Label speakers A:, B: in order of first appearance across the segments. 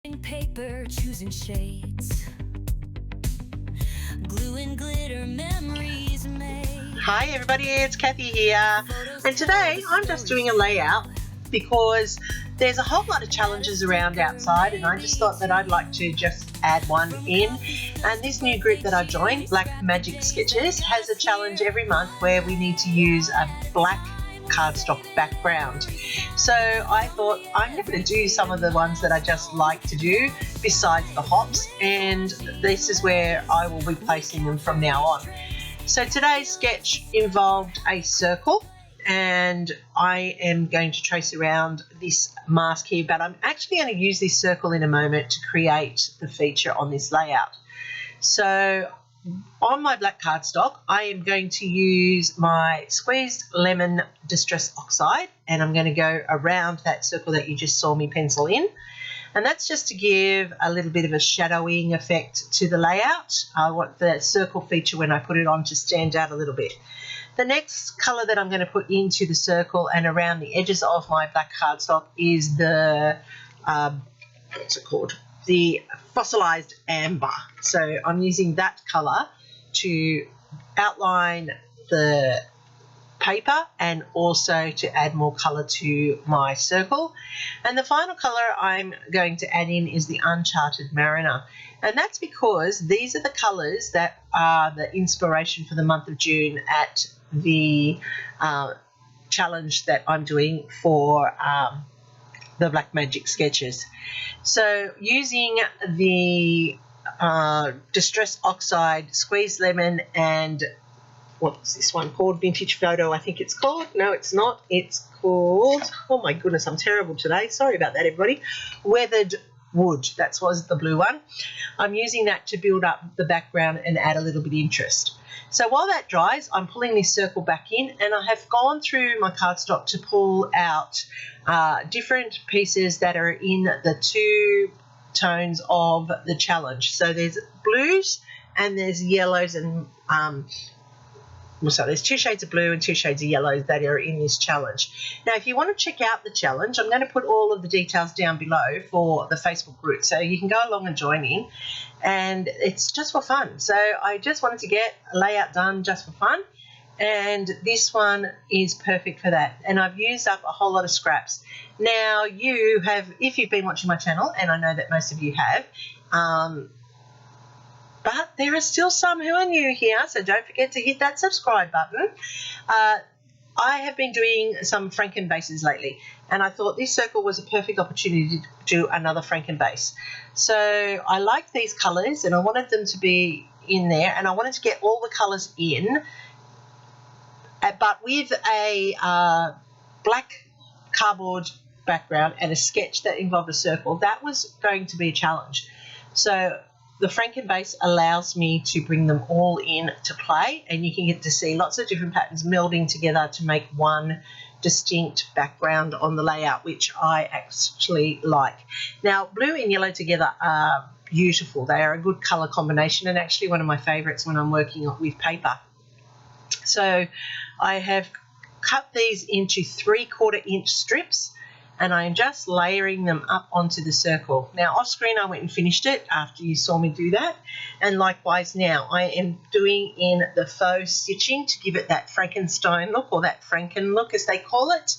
A: Paper, choosing shades, glue and glitter, memories made.
B: Hi everybody, it's Kathy here, and today I'm just doing a layout because there's a whole lot of challenges around outside, and I just thought that I'd like to just add one in. And this new group that I've joined, Black Magic Sketches, has a challenge every month where we need to use a black cardstock background. So I thought I'm going to do some of the ones that I just like to do besides the hops, and this is where I will be placing them from now on. So today's sketch involved a circle, and I am going to trace around this mask here, but I'm actually going to use this circle in a moment to create the feature on this layout. So on my black cardstock, I am going to use my squeezed lemon distress oxide, and I'm going to go around that circle that you just saw me pencil in. And that's just to give a little bit of a shadowing effect to the layout. I want the circle feature when I put it on to stand out a little bit. The next colour that I'm going to put into the circle and around the edges of my black cardstock is the, what's it called? The fossilized amber. So I'm using that colour to outline the paper and also to add more colour to my circle. And the final colour I'm going to add in is the Uncharted Mariner. And that's because these are the colours that are the inspiration for the month of June at the challenge that I'm doing for the Black Magic Sketches. So using the Distress Oxide, Squeezed Lemon, and what's this one called? Vintage Photo, I think it's called. No, it's not. It's called, oh my goodness, I'm terrible today. Sorry about that, everybody. Weathered Wood. That was the blue one. I'm using that to build up the background and add a little bit of interest. So while that dries, I'm pulling this circle back in, and I have gone through my cardstock to pull out different pieces that are in the two tones of the challenge. So there's blues and there's yellows, and so there's 2 shades of blue and 2 shades of yellow that are in this challenge. Now, if you want to check out the challenge, I'm going to put all of the details down below for the Facebook group, so you can go along and join in, and it's just for fun. So I just wanted to get a layout done just for fun, and this one is perfect for that. And I've used up a whole lot of scraps. Now, you have, if you've been watching my channel, and I know that most of you have, but there are still some who are new here, so don't forget to hit that subscribe button. I have been doing some Franken bases lately, and I thought this circle was a perfect opportunity to do another Franken base. So I like these colours, and I wanted them to be in there, and I wanted to get all the colours in, but with a black cardboard background and a sketch that involved a circle. That was going to be a challenge. So the Franken base allows me to bring them all in to play, and you can get to see lots of different patterns melding together to make one distinct background on the layout, which I actually like. Now, blue and yellow together are beautiful. They are a good colour combination, and actually one of my favourites when I'm working with paper. So I have cut these into 3/4 inch strips, and I'm just layering them up onto the circle. Now, off screen, I went and finished it after you saw me do that. And likewise now, I am doing in the faux stitching to give it that Frankenstein look, or that Franken look as they call it.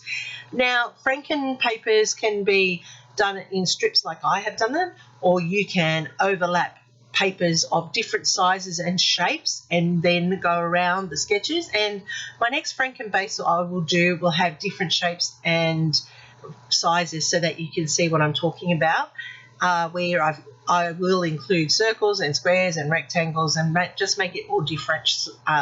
B: Now, Franken papers can be done in strips like I have done them, or you can overlap papers of different sizes and shapes and then go around the sketches. And my next Franken base I will do will have different shapes and sizes so that you can see what I'm talking about, where I will include circles and squares and rectangles and just make it all different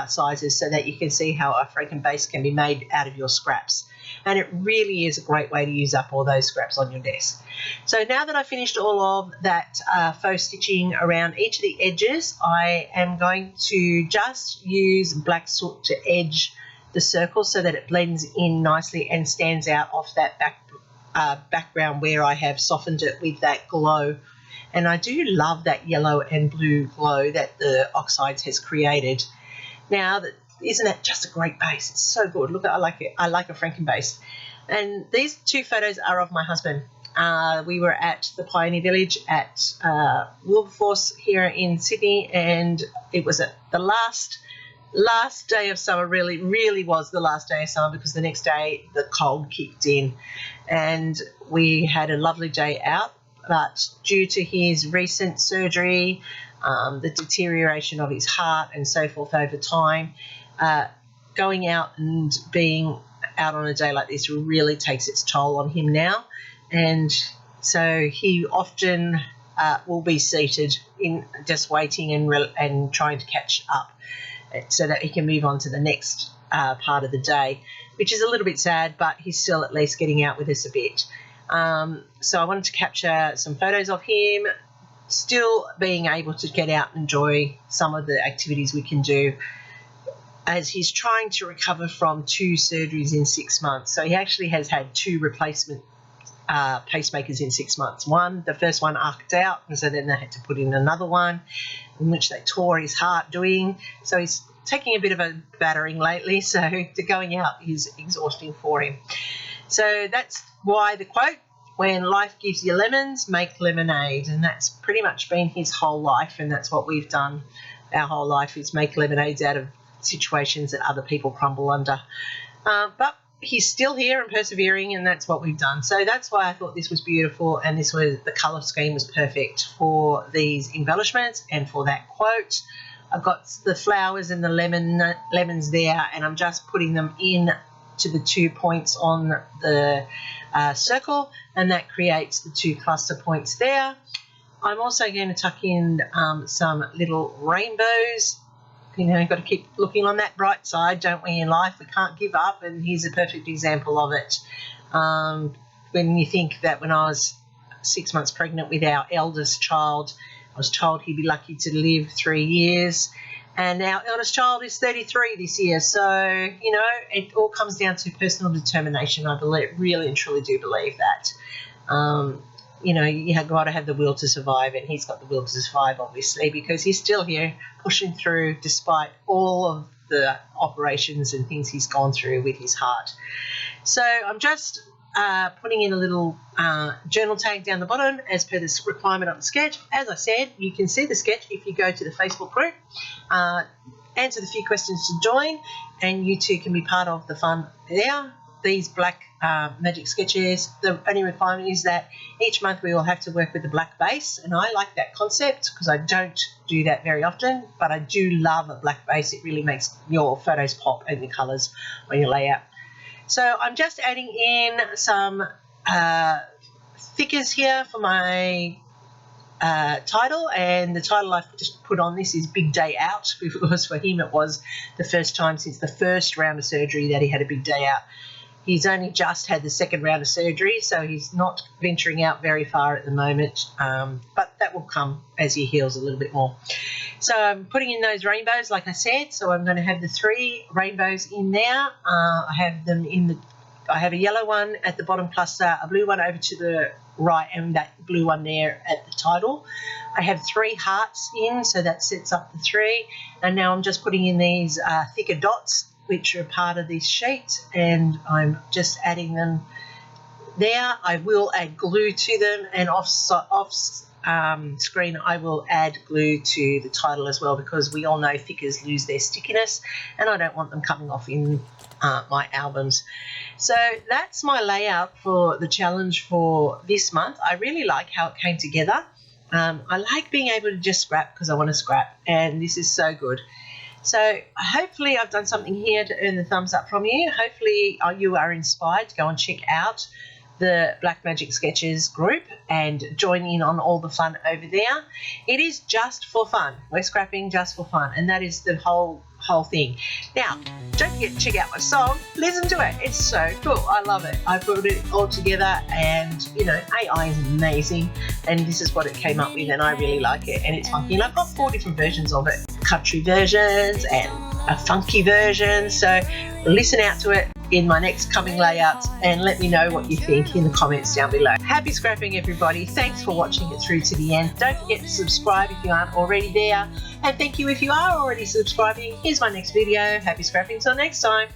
B: sizes so that you can see how a Franken base can be made out of your scraps. And it really is a great way to use up all those scraps on your desk. So now that I've finished all of that faux stitching around each of the edges, I am going to just use black soot to edge the circle so that it blends in nicely and stands out off that background where I have softened it with that glow. And I do love that yellow and blue glow that the oxides has created. Now, isn't that just a great base? It's so good. Look, I like it. I like a Franken base. And these two photos are of my husband. We were at the Pioneer Village at Wilberforce here in Sydney, and it was the last day of summer. Really was the last day of summer, because the next day the cold kicked in, and we had a lovely day out. But due to his recent surgery, the deterioration of his heart and so forth over time, going out and being out on a day like this really takes its toll on him now. And so he often will be seated in just waiting and trying to catch up so that he can move on to the next part of the day, which is a little bit sad, but he's still at least getting out with us a bit. So I wanted to capture some photos of him still being able to get out and enjoy some of the activities we can do, as he's trying to recover from 2 surgeries in 6 months. So he actually has had 2 replacement pacemakers in 6 months. The first one arced out, and so then they had to put in another one, in which they tore his heart doing. So he's taking a bit of a battering lately, so going out is exhausting for him. So that's why the quote, "When life gives you lemons, make lemonade," and that's pretty much been his whole life, and that's what we've done our whole life, is make lemonades out of situations that other people crumble under. But he's still here and persevering, and that's what we've done. So that's why I thought this was beautiful, and the colour scheme was perfect for these embellishments and for that quote. I've got the flowers and the lemons there, and I'm just putting them in to the 2 points on the circle, and that creates the 2 cluster points there. I'm also going to tuck in some little rainbows. You know, you've got to keep looking on that bright side, don't we, in life? We can't give up, and here's a perfect example of it. When you think that when I was 6 months pregnant with our eldest child, I was told he'd be lucky to live 3 years, and our eldest child is 33 this year. So, you know, it all comes down to personal determination. I really and truly do believe that. You know, you have got to have the will to survive, and he's got the will to survive, obviously, because he's still here pushing through despite all of the operations and things he's gone through with his heart. So I'm just putting in a little journal tag down the bottom as per the requirement of the sketch. As I said, you can see the sketch if you go to the Facebook group, answer the few questions to join, and you too can be part of the fun there. These black Magic Sketches, the only requirement is that each month we will have to work with the black base, and I like that concept because I don't do that very often, but I do love a black base. It really makes your photos pop and the colours on your layout. So I'm just adding in some thickers here for my title, and the title I've just put on this is Big Day Out, because for him it was the first time since the first round of surgery that he had a big day out. He's only just had the second round of surgery, so he's not venturing out very far at the moment, but that will come as he heals a little bit more. So I'm putting in those rainbows, like I said, so I'm going to have the 3 rainbows in there. I have them I have a yellow one at the bottom cluster, a blue one over to the right, and that blue one there at the title. I have 3 hearts in, so that sets up the 3, and now I'm just putting in these thicker dots, which are part of this sheet, and I'm just adding them there. I will add glue to them, and off screen I will add glue to the title as well, because we all know thickers lose their stickiness, and I don't want them coming off in my albums. So that's my layout for the challenge for this month. I really like how it came together. I like being able to just scrap because I want to scrap, and this is so good. So hopefully I've done something here to earn the thumbs up from you. Hopefully you are inspired to go and check out the Black Magic Sketches group and join in on all the fun over there. It is just for fun. We're scrapping just for fun, and that is the whole thing. Now, don't forget to check out my song. Listen to it. It's so cool. I love it. I put it all together, and you know, AI is amazing, and this is what it came up with, and I really like it, and it's funky. And I've got 4 different versions of it, country versions and a funky version. So listen out to it in my next coming layouts, and let me know what you think in the comments down below. Happy scrapping, everybody. Thanks for watching it through to the end. Don't forget to subscribe if you aren't already there, and thank you if you are already subscribing. Here's my next video. Happy scrapping till next time.